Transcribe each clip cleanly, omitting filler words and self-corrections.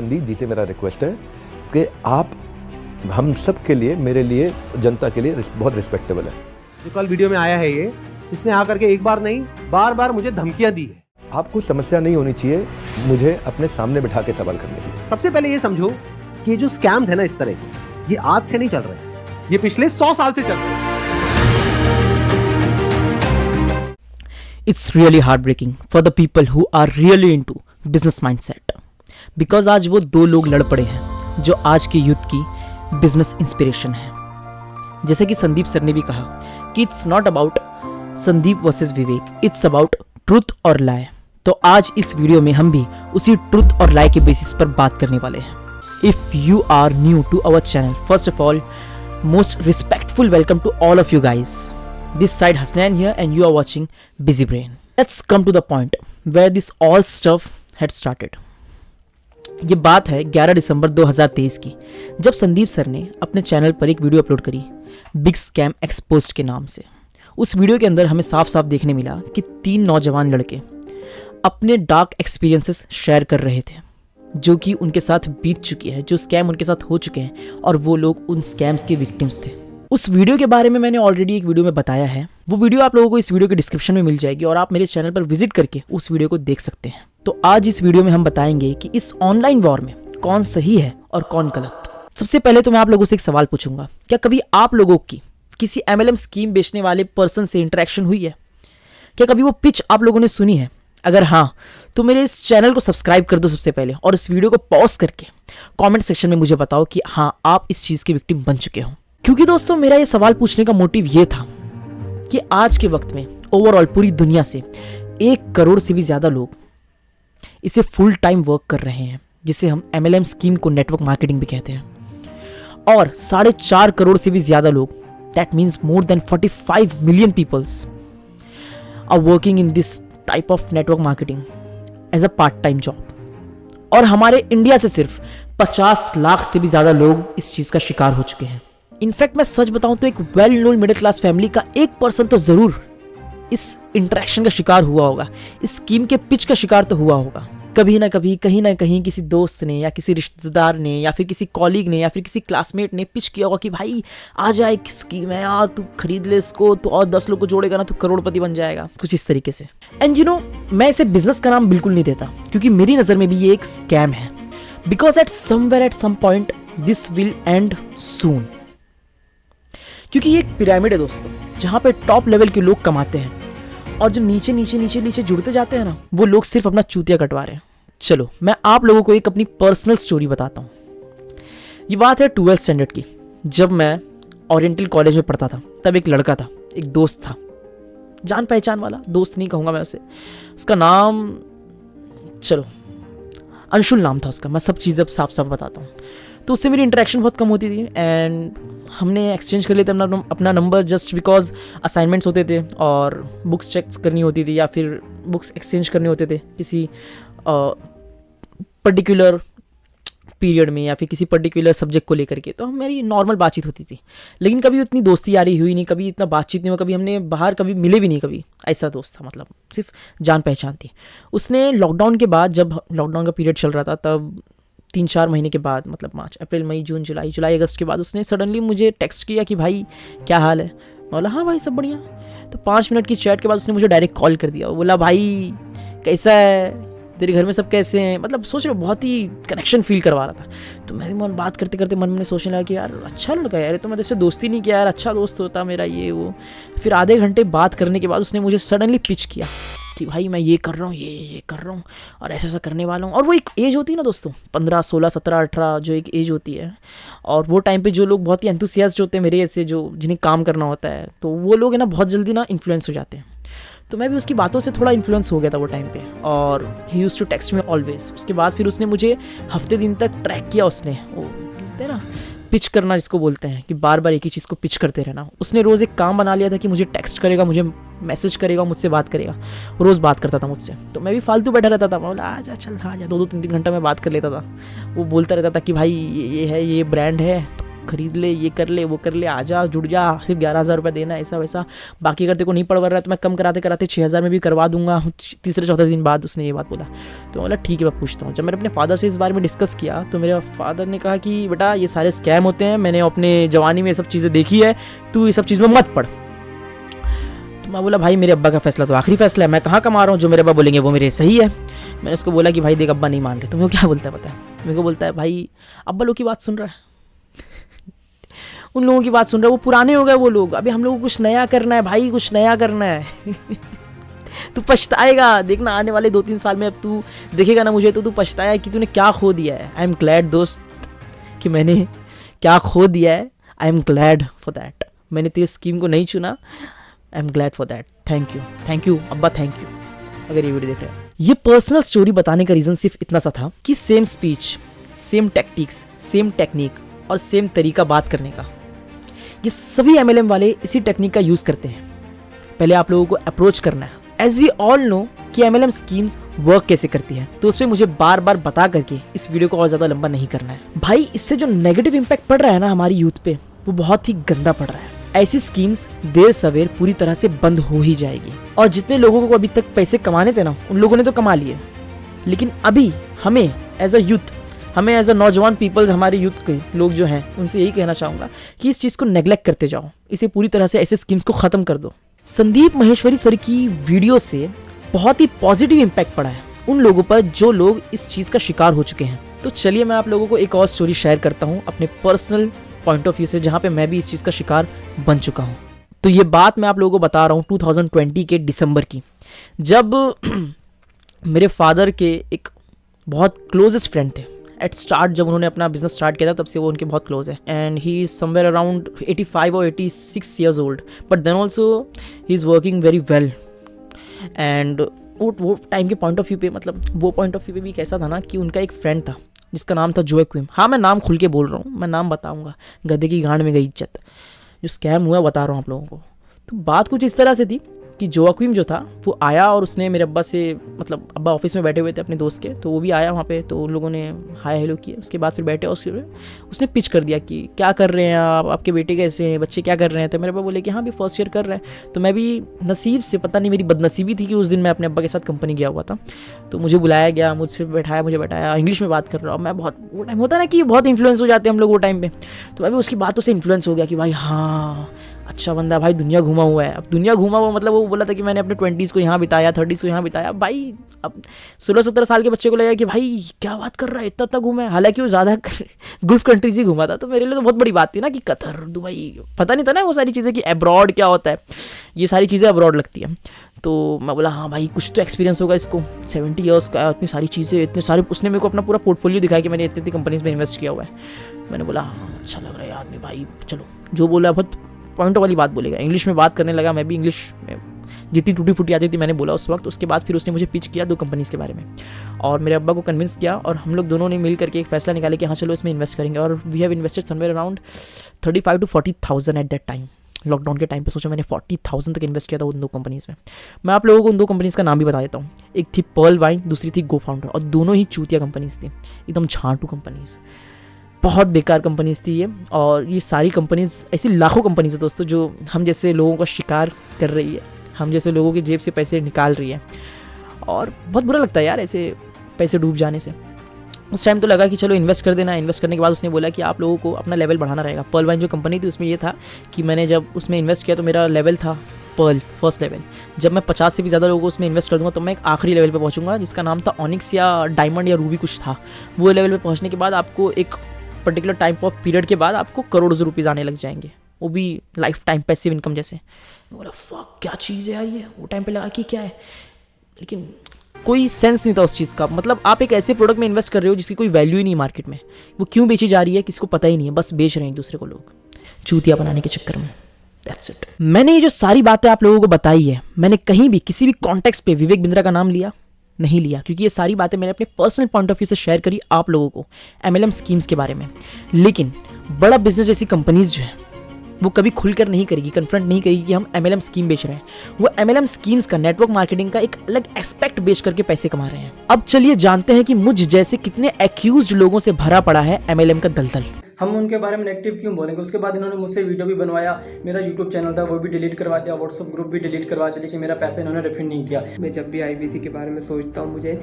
संदीप जी से मेरा रिक्वेस्ट है कि आप हम सब के लिए, मेरे लिए, जनता के लिए बहुत रिस्पेक्टेबल है। जो कल वीडियो में आया है ये, इसने आकर के एक बार नहीं बार बार मुझे धमकियां दी है। आपको समस्या नहीं होनी चाहिए मुझे अपने सामने बिठा के सवाल करने की। सबसे पहले ये समझो कि ये जो स्कैम्स है ना इस तरह के, ये आज से नहीं चल रहे, ये पिछले 100 साल से चल रहे हैं। It's really heartbreaking for the people who are really into business mindset. Because आज वो दो लोग लड़ पड़े हैं जो आज के यूथ की बिजनेस इंस्पिरेशन है। जैसे कि संदीप सर ने भी कहा कि it's not about Sandeep versus Vivek, it's about truth और लाई। तो आज इस वीडियो में हम भी उसी ट्रुथ और लाई के बेसिस पर बात करने वाले हैं। If you are new to our channel, first of all most respectful welcome to all of you guys. This side Hasnain here and you are watching Busy Brain. Let's come to the point where this all stuff had started. ये बात है 11 दिसंबर 2023 की, जब Sandeep sir ने अपने channel पर एक video upload करी बिग स्कैम एक्सपोज्ड के नाम से। उस वीडियो के अंदर हमें साफ साफ देखने मिला कि 3 नौजवान लड़के अपने डार्क एक्सपीरियंसेस शेयर कर रहे थे जो कि उनके साथ बीत चुकी है, जो स्कैम उनके साथ हो चुके हैं और वो लोग उन स्कैम्स के विक्टिम्स थे। उस वीडियो के बारे में मैंने ऑलरेडी एक वीडियो में बताया है, वो वीडियो आप लोगों को इस वीडियो के डिस्क्रिप्शन में मिल जाएगी और आप मेरे चैनल पर विजिट करके उस वीडियो को देख सकते हैं। तो आज इस वीडियो में हम बताएंगे कि इस ऑनलाइन वॉर में कौन सही है और कौन गलत। सबसे पहले तो मैं आप लोगों से एक सवाल पूछूंगा, क्या कभी आप लोगों की किसी MLM स्कीम बेचने वाले पर्सन से इंटरेक्शन हुई है? क्या कभी वो पिच आप लोगों ने सुनी है? अगर हाँ, तो मेरे इस चैनल को सब्सक्राइब कर दो सबसे पहले और इस वीडियो को पॉज करके कॉमेंट सेक्शन में मुझे बताओ कि हाँ, आप इस चीज़ के विक्टिम बन चुके हो। क्योंकि दोस्तों मेरा ये सवाल पूछने का मोटिव ये था कि आज के वक्त में ओवरऑल पूरी दुनिया से 1 करोड़ से भी ज़्यादा लोग इसे फुल टाइम वर्क कर रहे हैं, जिसे हम MLM स्कीम को नेटवर्क मार्केटिंग भी कहते हैं, और 4.5 करोड़ से भी ज़्यादा लोग, that means more than 45 million peoples are working in this type of network marketing as a part time job. और हमारे इंडिया से सिर्फ 50 लाख से भी ज़्यादा लोग इस चीज़ का शिकार हो चुके हैं। इनफैक्ट मैं सच बताऊं तो एक well known middle class family का 1% तो जरूर इस इंटरेक्शन का शिकार हुआ होगा, इस स्कीम के पिच का शिकार तो हुआ होगा। कभी ना कभी, कहीं ना कहीं किसी दोस्त ने या किसी रिश्तेदार ने या फिर किसी कॉलीग ने या फिर किसी क्लासमेट ने पिच किया होगा कि भाई आ जा, एक स्कीम है यार, तू खरीद ले इसको, तो और 10 लोग को जोड़ेगा ना, तू करोड़पति बन जाएगा, कुछ इस तरीके से। एंड यू नो, मैं इसे बिजनेस का नाम बिल्कुल नहीं देता, क्योंकि मेरी नज़र में भी ये एक स्कैम है। Because at somewhere at some point this will end soon. क्योंकि ये एक पिरामिड है दोस्तों, जहाँ पे टॉप लेवल के लोग कमाते हैं और जो नीचे नीचे नीचे नीचे जुड़ते जाते हैं ना, वो लोग सिर्फ अपना चूतिया कटवा रहे हैं। चलो मैं आप लोगों को एक अपनी पर्सनल स्टोरी बताता हूँ। ये बात है 12th स्टैंडर्ड की, जब मैं ओरिएंटल कॉलेज में पढ़ता था। तब एक लड़का था, एक दोस्त था, जान पहचान वाला दोस्त नहीं कहूँगा मैं उसे, उसका नाम, चलो अंशुल नाम था उसका, मैं सब चीज़ें अब साफ साफ बताता हूँ। तो उससे मेरी इंटरेक्शन बहुत कम होती थी एंड हमने एक्सचेंज कर लेते अपना नंबर जस्ट बिकॉज असाइनमेंट्स होते थे और बुक्स चेक करनी होती थी या फिर बुक्स एक्सचेंज करने होते थे किसी पर्टिकुलर पीरियड में या फिर किसी पर्टिकुलर सब्जेक्ट को लेकर के। तो हमारी नॉर्मल बातचीत होती थी, लेकिन कभी उतनी दोस्ती यारी हुई नहीं, कभी इतना बातचीत नहीं हुआ, कभी हमने बाहर कभी मिले भी नहीं, कभी ऐसा दोस्त था, मतलब सिर्फ जान पहचान थी। उसने लॉकडाउन के बाद, जब लॉकडाउन का पीरियड चल रहा था, तब 3-4 महीने के बाद, मतलब मार्च, अप्रैल, मई, जून, जुलाई, अगस्त के बाद उसने सडनली मुझे टेक्स्ट किया कि भाई क्या हाल है। मैं बोला हाँ भाई सब बढ़िया। तो 5 मिनट की चैट के बाद उसने मुझे डायरेक्ट कॉल कर दिया। वो बोला भाई कैसा है, तेरे घर में सब कैसे हैं, मतलब सोच रहे बहुत ही कनेक्शन फील करवा रहा था। तो मैं भी मन बात करते करते मन में सोचने लगा कि यार अच्छा लड़का है यार, तो मैं जैसे दोस्ती नहीं किया यार, अच्छा दोस्त होता मेरा ये वो। फिर आधे घंटे बात करने के बाद उसने मुझे सडनली पिच किया कि भाई मैं ये कर रहा हूँ, ये कर रहा हूँ और ऐसा करने वाला हूँ। और वो एक एज होती है ना दोस्तों, 15, 16, 17, 18 जो एक एज होती है, और वो टाइम पे जो लोग बहुत ही एंथुसियास्ट होते हैं मेरे ऐसे, जो जिन्हें काम करना होता है, तो वो लोग है ना बहुत जल्दी ना इन्फ्लुएंस हो जाते हैं। तो मैं भी उसकी बातों से थोड़ा इन्फ्लुएंस हो गया था वो टाइम पे, और he used to text me always. उसके बाद फिर उसने मुझे हफ्ते दिन तक ट्रैक किया। उसने वो बोलते हैं ना पिच करना जिसको बोलते हैं, कि बार बार एक ही चीज़ को पिच करते रहना। उसने रोज़ एक काम बना लिया था कि मुझे टेक्स्ट करेगा, मुझे मैसेज करेगा, मुझसे बात करेगा, रोज़ बात करता था मुझसे। तो मैं भी फालतू बैठा रहता था, मैं बोला आ जा चल आ जा, 2-2, 3-3 घंटा मैं बात कर लेता था। वो बोलता रहता था कि भाई ये है, ये ब्रांड है, तो खरीद ले, ये कर ले, वो कर ले, आजा जुड़ जा, सिर्फ 11,000 रुपये देना, ऐसा वैसा, बाकी अगर तेरे को नहीं पड़ रहा है तो मैं कम कराते कराते 6,000 में भी करवा दूंगा। तीसरे चौथे दिन बाद उसने ये बात बोला। तो बोला ठीक है मैं पूछता हूँ। जब मैंने अपने फादर से इस बारे में डिस्कस किया तो मेरे फादर ने कहा कि बेटा ये सारे स्कैम होते हैं, मैंने अपने जवानी में ये सब चीज़ें देखी है, तू ये सब चीज़ में मत पढ़। तो मैं बोला भाई मेरे अब्बा का फैसला तो आखिरी फैसला है, मैं कहाँ कमा रहा हूँ, जो मेरे अब्बा बोलेंगे वो मेरे सही है। मैंने उसको बोला कि भाई देख अब्बा नहीं मान रहे। तो मेरे को क्या बोलता है पता है, मेरे को बोलता है भाई अब्बा लोग की बात सुन रहा है, उन लोगों की बात सुन रहा है, वो पुराने हो गए वो लोग, अभी हम लोगों को कुछ नया करना है भाई, कुछ नया करना है। तू पछताएगा, देखना आने वाले 2-3 साल में, अब तू देखेगा ना मुझे तो तू पछताएगा कि तूने क्या खो दिया है। आई एम ग्लैड दोस्त कि मैंने क्या खो दिया है, I am glad for that. मैंने तेरी स्कीम को नहीं चुना, I am glad for that. Thank you अब्बा, थैंक यू अगर ये वीडियो देख रहे हैं। ये पर्सनल स्टोरी बताने का रीज़न सिर्फ इतना सा था कि same speech, same tactics, same technique और सेम तरीका बात करने का, ये सभी MLM वाले इसी टेक्निक का यूज़ करते हैं। पहले आप लोगों को अप्रोच करना है। एज वी ऑल नो कि MLM स्कीम्स वर्क कैसे करती है, तो उस पर मुझे बार बार बता करके इस वीडियो को और ज़्यादा लंबा नहीं करना है। भाई इससे जो नेगेटिव इम्पैक्ट पड़ रहा है ना हमारी यूथ पे, वो बहुत ही गंदा पड़ रहा है। ऐसी स्कीम्स देर सवेर पूरी तरह से बंद हो ही जाएगी। और जितने लोगों को अभी तक पैसे कमाने थे ना, उन लोगों ने तो कमा लिए, लेकिन अभी हमें एज अ यूथ, हमें एज अ नौजवान पीपल्स, हमारे यूथ के लोग जो हैं, उनसे यही कहना चाहूँगा कि इस चीज़ को नेग्लेक्ट करते जाओ, इसे पूरी तरह से ऐसे स्कीम्स को ख़त्म कर दो। संदीप माहेश्वरी सर की वीडियो से बहुत ही पॉजिटिव इम्पैक्ट पड़ा है उन लोगों पर जो लोग इस चीज़ का शिकार हो चुके हैं। तो चलिए मैं आप लोगों को एक और स्टोरी शेयर करता हूँ अपने पर्सनल पॉइंट ऑफ व्यू से, जहाँ पे मैं भी इस चीज़ का शिकार बन चुका हूँ। तो ये बात मैं आप लोगों को बता रहा हूँ 2020 के दिसंबर की, जब मेरे फादर के एक बहुत क्लोजेस्ट फ्रेंड थे। एट स्टार्ट जब उन्होंने अपना बिजनेस स्टार्ट किया था तब से वो उनके बहुत क्लोज है, and he is somewhere around 85 और 86 years old, but then also he is working very well. And वो टाइम के पॉइंट ऑफ व्यू पे, मतलब वो पॉइंट ऑफ व्यू पे भी कैसा था ना कि उनका एक फ्रेंड था जिसका नाम था जोएक्विम। हाँ मैं नाम खुल के बोल रहा हूँ, मैं नाम बताऊँगा, गधे की गांड में गई इज्जत। जो स्कैम हुआ बता रहा हूँ आप लोगों को। तो बात कुछ इस तरह से थी कि जोएक्विम जो था वो आया और उसने मेरे अब्बा से, मतलब अब्बा ऑफिस में बैठे हुए थे अपने दोस्त के, तो वो भी आया वहाँ पे, तो उन लोगों ने हाय हेलो किया। उसके बाद फिर बैठे और उसने पिच कर दिया कि क्या कर रहे हैं आप, आपके बेटे कैसे हैं, बच्चे क्या कर रहे हैं। तो मेरे अब्बा बोले कि हाँ भी फर्स्ट ईयर कर रहे हैं। तो मैं भी नसीब से, पता नहीं मेरी बदनसीबी थी कि उस दिन मैं अपने अब्बा के साथ कंपनी गया हुआ था, तो मुझे बुलाया गया, मुझसे बैठाया, मुझे बैठाया, इंग्लिश में बात कर रहा हूँ मैं। बहुत वो टाइम होता है ना कि बहुत इन्फ्लुएंस हो जाते हैं हम लोग वो टाइम पे, तो मैं भी उसकी बातों से इन्फ्लुएंस हो गया कि भाई हाँ अच्छा बंदा भाई, दुनिया घूमा हुआ है। अब दुनिया घूमा हुआ मतलब वो बोला था कि मैंने अपने 20s को यहाँ बिताया, 30s को यहाँ बिताया। भाई अब 16-17 साल के बच्चे को लगा कि भाई क्या बात कर रहा है, इतना घूमा है। हालांकि वो ज़्यादा गल्फ कंट्रीज ही घूमा था, तो मेरे लिए तो बहुत बड़ी बात थी ना कि कतर, दुबई, पता नहीं था ना वो सारी चीज़ें कि अब्रॉड क्या होता है, ये सारी चीज़ें अब्रॉड लगती हैं। तो मैं बोला हाँ भाई कुछ तो एक्सपीरियंस होगा इसको, 70 ईयर्स का, इतनी सारी चीज़ें, इतने सारे। उसने मेरे को अपना पूरा पोर्टफोलियो दिखाया कि मैंने इतनी इतनी कंपनीज में इन्वेस्ट किया हुआ है। मैंने बोला हाँ अच्छा लग रहा है आदमी भाई, चलो जो बोला बहुत पॉइंट वाली बात बोलेगा। इंग्लिश में बात करने लगा, मैं भी इंग्लिश में जितनी टूटी फूटी आती थी मैंने बोला उस वक्त। उसके बाद फिर उसने मुझे पिच किया 2 कंपनीज़ के बारे में और मेरे अब्बा को कन्विंस किया, और हम लोग दोनों ने मिल करके एक फैसला निकाला कि हाँ चलो इसमें इन्वेस्ट करेंगे। और we have invested somewhere around 35 to 40,000 at that time. Lockdown के टाइम पे सोचा मैंने 40,000 तक इन्वेस्ट किया था उन 2 कंपनीज़ में। मैं आप लोगों को उन 2 कंपनीज़ का नाम भी बता देता हूँ। एक थी पर्ल वाइन, दूसरी थी गो फाउंडर, और दोनों ही चूतिया कंपनीज़ थी, एकदम झांटू कंपनीज़, बहुत बेकार कंपनीज़ थी ये। और ये सारी कंपनीज़ ऐसी लाखों कंपनीज़ है दोस्तों जो हम जैसे लोगों का शिकार कर रही है, हम जैसे लोगों की जेब से पैसे निकाल रही है, और बहुत बुरा लगता है यार ऐसे पैसे डूब जाने से। उस टाइम तो लगा कि चलो इन्वेस्ट कर देना। इन्वेस्ट करने के बाद उसने बोला कि आप लोगों को अपना लेवल बढ़ाना रहेगा। पर्ल वाइन जो कंपनी थी उसमें ये था कि मैंने जब उसमें इन्वेस्ट किया तो मेरा लेवल था पर्ल फर्स्ट लेवल। जब मैं 50 से भी ज़्यादा लोगों को उसमें इन्वेस्ट कर दूंगा तो मैं एक आखिरी लेवल पे पहुंचूंगा जिसका नाम था ऑनिक्स या डायमंड या रूबी कुछ था। वो लेवल पे पहुंचने के बाद आपको एक पर्टिकुलर टाइम ऑफ पीरियड के बाद आपको करोड़ों रुपीज़ आने लग जाएंगे, वो भी लाइफ टाइम पैसिव इनकम जैसे। बोला फक क्या चीज़ है यार ये, वो टाइम पे लगा कि क्या है, लेकिन कोई सेंस नहीं था उस चीज़ का। मतलब आप एक ऐसे प्रोडक्ट में इन्वेस्ट कर रहे हो जिसकी कोई वैल्यू ही नहीं मार्केट में, वो क्यों बेची जा रही है किसी को पता ही नहीं है, बस बेच रहे हैं एक दूसरे को लोग चूतिया बनाने के चक्कर में। That's it. मैंने ये जो सारी बातें आप लोगों को बताई है, मैंने कहीं भी किसी भी कॉन्टेक्स्ट पे विवेक बिंद्रा का नाम लिया नहीं लिया, क्योंकि ये सारी बातें मैंने अपने पर्सनल पॉइंट ऑफ व्यू से शेयर करी आप लोगों को MLM स्कीम्स के बारे में। लेकिन बड़ा बिजनेस जैसी कंपनीज जो है वो कभी खुलकर नहीं करेगी, कन्फ्रंट नहीं करेगी कि हम MLM स्कीम बेच रहे हैं। वो MLM स्कीम्स का, नेटवर्क मार्केटिंग का एक अलग एस्पेक्ट बेच करके पैसे कमा रहे हैं। अब चलिए जानते हैं कि मुझ जैसे कितने एक्यूज्ड लोगों से भरा पड़ा है MLM का दलदल। हम उनके बारे में नेगेटिव क्यों बोलेंगे। उसके बाद इन्होंने मुझसे वीडियो भी बनवाया, मेरा यूट्यूब चैनल था वो भी डिलीट करवा दिया, व्हाट्सअप ग्रुप भी डिलीट करवा दिया, लेकिन मेरा पैसा इन्होंने रिफंड नहीं किया। मैं जब भी IBC के बारे में सोचता हूँ मुझे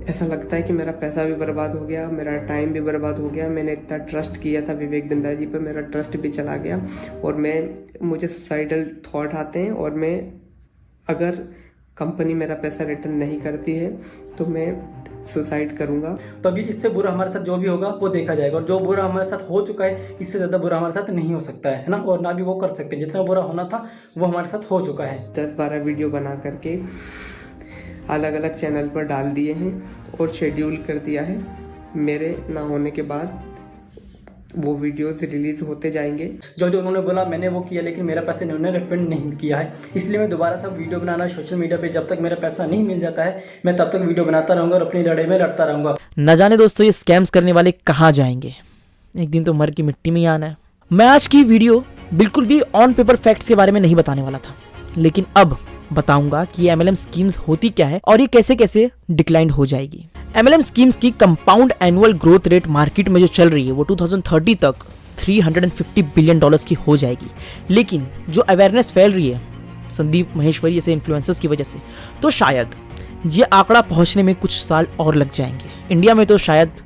ऐसा लगता है कि मेरा पैसा भी बर्बाद हो गया, मेरा टाइम भी बर्बाद हो गया। मैंने इतना ट्रस्ट किया था विवेक बिंद्रा जी पर, मेरा ट्रस्ट भी चला गया और मुझे सुसाइडल थॉट आते हैं और मैं अगर कंपनी मेरा पैसा रिटर्न नहीं करती है तो मैं सुसाइड करूंगा। तो अभी इससे बुरा हमारे साथ जो भी होगा वो देखा जाएगा, और जो बुरा हमारे साथ हो चुका है इससे ज़्यादा बुरा हमारे साथ नहीं हो सकता है ना, और ना भी वो कर सकते हैं। जितना बुरा होना था वो हमारे साथ हो चुका है। 10-12 वीडियो बना करके अलग अलग चैनल पर डाल दिए हैं और शेड्यूल कर दिया है। मेरे ना होने के बाद वो वीडियोस रिलीज होते जाएंगे। जो उन्होंने बोला मैंने वो किया, लेकिन मेरा पैसा इन्होंने रिफंड नहीं किया है। इसलिए मैं दोबारा से वीडियो बनाना सोशल मीडिया पे, जब तक मेरा पैसा नहीं मिल जाता है मैं तब तक वीडियो बनाता रहूँगा और अपनी लड़ाई में लड़ता रहूँगा। न जाने दोस्तों ये स्कैम्स करने वाले कहाँ जाएंगे, एक दिन तो मर की मिट्टी में ही आना है। मैं आज की वीडियो बिल्कुल भी ऑन पेपर फैक्ट्स के बारे में नहीं बताने वाला था, लेकिन अब बताऊंगा कि ये MLM स्कीम्स होती क्या है और ये कैसे कैसे डिक्लाइन हो जाएगी। MLM स्कीम्स की compound annual growth rate market में जो चल रही है वो 2030 तक $350 बिलियन की हो जाएगी। लेकिन जो अवेयरनेस फैल रही है संदीप महेश्वरी जैसे इन्फ्लुएंसर्स की वजह से, तो शायद ये आंकड़ा पहुंचने में कुछ साल और लग जाएंगे। इंडिया में तो शायद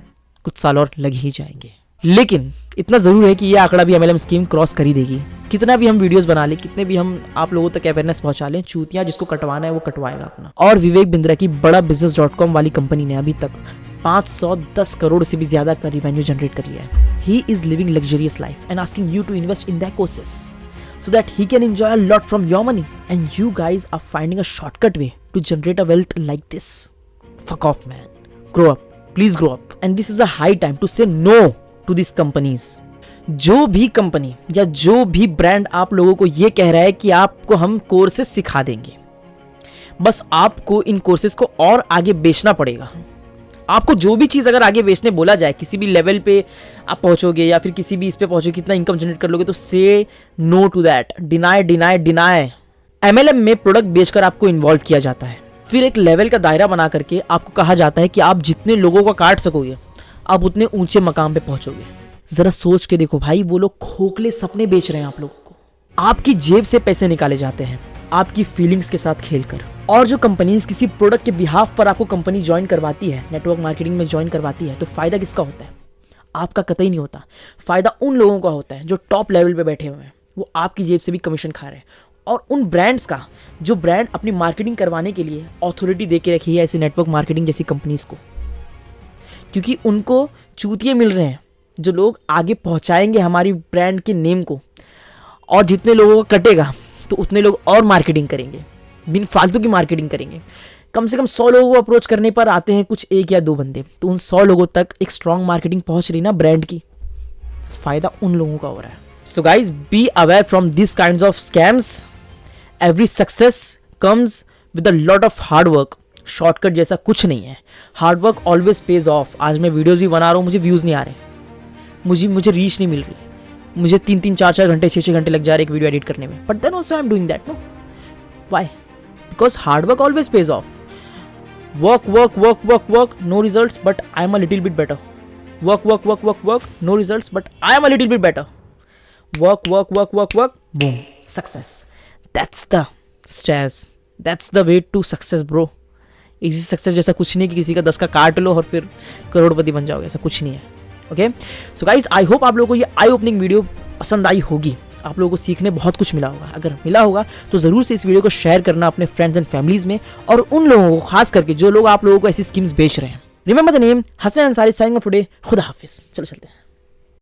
कुछ साल और लग ही जाएंगे, लेकिन इतना ज़रूर है कि ये आंकड़ा भी MLM स्कीम क्रॉस कर ही देगी। कितना भी हम वीडियोस बना लें, कितने भी हम आप लोगों तक अवेयरनेस पहुंचा लें, चूतियां जिसको कटवाना है वो कटवाएगा अपना। और विवेक बिंद्रा की बड़ा business.com वाली कंपनी ने अभी तक 510 करोड़ से भी ज्यादा का रिवेन्यू जनरेट कर लिया है। He is living luxurious life and asking you to invest in that courses so that he can enjoy a lot from your money, and you guys are finding a shortcut way to generate a wealth like this. Fuck off, man. Grow up. Please grow up. And this is a high time to say no to these companies. जो भी company या जो भी brand आप लोगों को ये कह रहा है कि आपको हम कोर्सेस सिखा देंगे, बस आपको इन कोर्सेस को और आगे बेचना पड़ेगा। आपको जो भी चीज़ अगर आगे बेचने बोला जाए, किसी भी लेवल पे आप पहुंचोगे या फिर किसी भी इस पे पहुंचोगे, कितना इनकम जनरेट कर लोगे, तो say no to that. Deny deny deny. MLM में प्रोडक्ट बेचकर आपको इन्वॉल्व किया जाता है, फिर एक लेवल का दायरा बना करके आपको कहा जाता है कि आप जितने लोगों को काट सकोगे आप उतने ऊंचे मकाम पे पहुंचोगे। जरा सोच के देखो भाई, वो लोग खोखले सपने बेच रहे हैं आप लोगों को। आपकी जेब से पैसे निकाले जाते हैं आपकी फीलिंग्स के साथ खेलकर। और जो कंपनीज किसी प्रोडक्ट के बिहाफ पर आपको कंपनी ज्वाइन करवाती है, नेटवर्क मार्केटिंग में ज्वाइन करवाती है, तो फायदा किसका होता है? आपका कतई नहीं होता। फायदा उन लोगों का होता है जो टॉप लेवल पे बैठे हुए हैं, वो आपकी जेब से भी कमीशन खा रहे हैं। और उन ब्रांड्स का जो ब्रांड अपनी मार्केटिंग करवाने के लिए अथॉरिटी दे के रखी है ऐसी नेटवर्क मार्केटिंग जैसी कंपनीज को, क्योंकि उनको चूतिए मिल रहे हैं जो लोग आगे पहुंचाएंगे हमारी ब्रांड के नेम को। और जितने लोगों को कटेगा तो उतने लोग और मार्केटिंग करेंगे, बिन फालतू की मार्केटिंग करेंगे। कम से कम 100 लोगों को अप्रोच करने पर आते हैं कुछ 1 या 2 बंदे, तो उन 100 लोगों तक एक स्ट्रॉन्ग मार्केटिंग पहुंच रही ना ब्रांड की, फायदा उन लोगों का हो रहा है। So guys, be aware from this kinds of scams. Every success comes with a lot of hard work. Shortcut जैसा कुछ नहीं है, hard work always pays of. आज मैं वीडियोज भी बना रहा हूँ, मुझे व्यूज़ नहीं आ रहे, मुझे रीच नहीं मिल रही, मुझे 3-3, 4-4 घंटे, 6-6 घंटे लग जा रहे एक वीडियो एडिट करने में, but then also I am doing that. No why? Because hard work always pays off. Work work work work work, no results but I am a little bit better. Work work work work work, no results but I am a little bit better. Work work work work work, boom, success. That's the stage, that's the way to success bro. Easy success जैसा कुछ नहीं कि किसी का 10 का काट लो और फिर करोड़पति बन जाओगे, ऐसा कुछ नहीं है। Okay, so guys, I hope आप लोगों को ये आई ओपनिंग वीडियो पसंद आई होगी, आप लोगों को सीखने बहुत कुछ मिला होगा। अगर मिला होगा तो ज़रूर से इस वीडियो को शेयर करना अपने फ्रेंड्स एंड फैमिलीज़ में, और उन लोगों को खास करके जो लोग आप लोगों को ऐसी स्कीम्स बेच रहे हैं। Remember the name, Hasan Ansari, signing off today. खुदा हाफिज़। चलो चलते हैं।